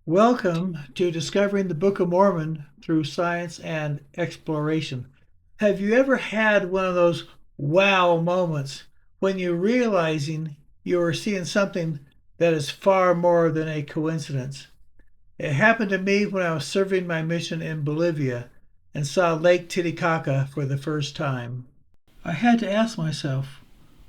Welcome to Discovering the Book of Mormon through Science and Exploration. Have you ever had one of those wow moments when you're realizing you are seeing something that is far more than a coincidence? It happened to me when I was serving my mission in Bolivia and saw Lake Titicaca for the first time. I had to ask myself,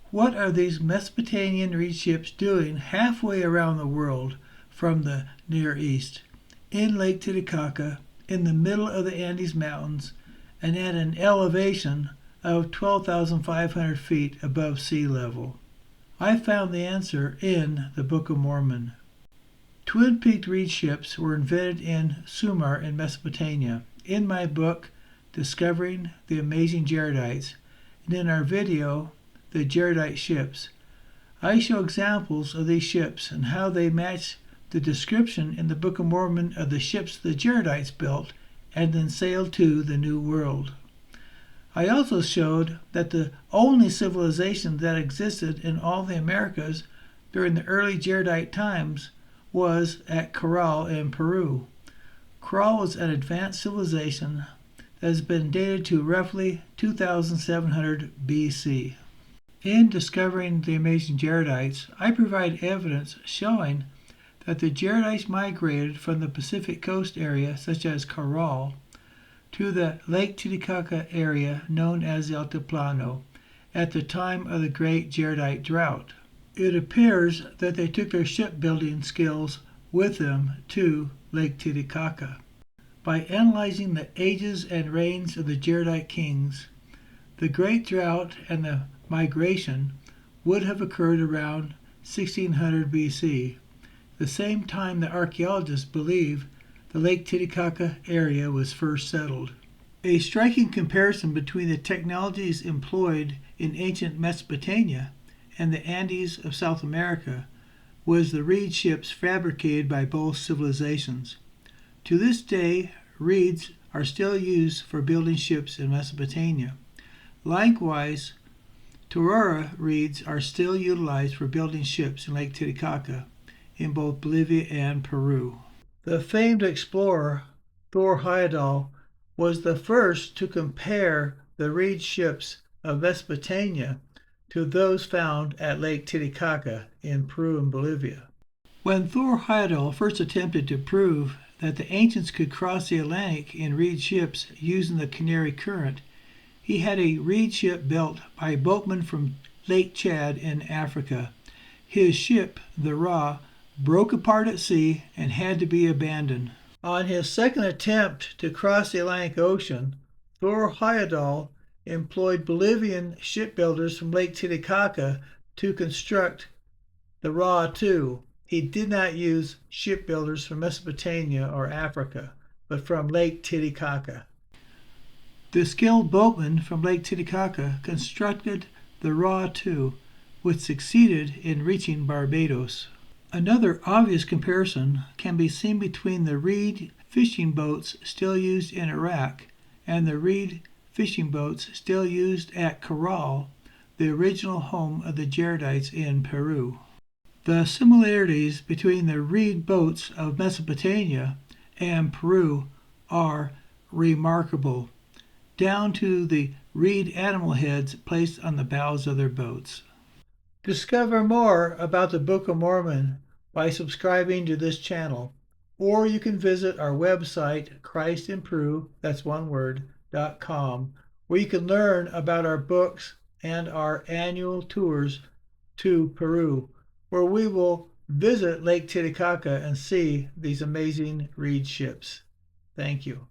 what are these Mesopotamian reed ships doing halfway around the world from the Near East, in Lake Titicaca, in the middle of the Andes Mountains, and at an elevation of 12,500 feet above sea level? I found the answer in the Book of Mormon. Twin-peaked reed ships were invented in Sumer in Mesopotamia. In my book, Discovering the Amazing Jaredites, and in our video, the Jaredite ships, I show examples of these ships and how they match the description in the Book of Mormon of the ships the Jaredites built and then sailed to the New World. I also showed that the only civilization that existed in all the Americas during the early Jaredite times was at Caral in Peru. Caral was an advanced civilization that has been dated to roughly 2700 BC. In Discovering the Amazing Jaredites, I provide evidence showing that the Jaredites migrated from the Pacific coast area, such as Caral, to the Lake Titicaca area known as the Altiplano at the time of the Great Jaredite Drought. It appears that they took their shipbuilding skills with them to Lake Titicaca. By analyzing the ages and reigns of the Jaredite kings, the Great Drought and the migration would have occurred around 1600 BC, the same time that archaeologists believe the Lake Titicaca area was first settled. A striking comparison between the technologies employed in ancient Mesopotamia and the Andes of South America was the reed ships fabricated by both civilizations. To this day, reeds are still used for building ships in Mesopotamia. Likewise, Torora reeds are still utilized for building ships in Lake Titicaca in both Bolivia and Peru. The famed explorer Thor Heyerdahl was the first to compare the reed ships of Mesopotamia to those found at Lake Titicaca in Peru and Bolivia. When Thor Heyerdahl first attempted to prove that the ancients could cross the Atlantic in reed ships using the Canary Current, he had a reed ship built by a boatman from Lake Chad in Africa. His ship, the Ra, broke apart at sea and had to be abandoned. On his second attempt to cross the Atlantic Ocean, Thor Heyerdahl employed Bolivian shipbuilders from Lake Titicaca to construct the Ra too. He did not use shipbuilders from Mesopotamia or Africa, but from Lake Titicaca. The skilled boatman from Lake Titicaca constructed the Ra too, which succeeded in reaching Barbados. Another obvious comparison can be seen between the reed fishing boats still used in Iraq and the reed fishing boats still used at Caral, the original home of the Jaredites in Peru. The similarities between the reed boats of Mesopotamia and Peru are remarkable, down to the reed animal heads placed on the bows of their boats. Discover more about the Book of Mormon by subscribing to this channel, or you can visit our website, christinperu, that's one word, .com, where you can learn about our books and our annual tours to Peru, where we will visit Lake Titicaca and see these amazing reed ships. Thank you.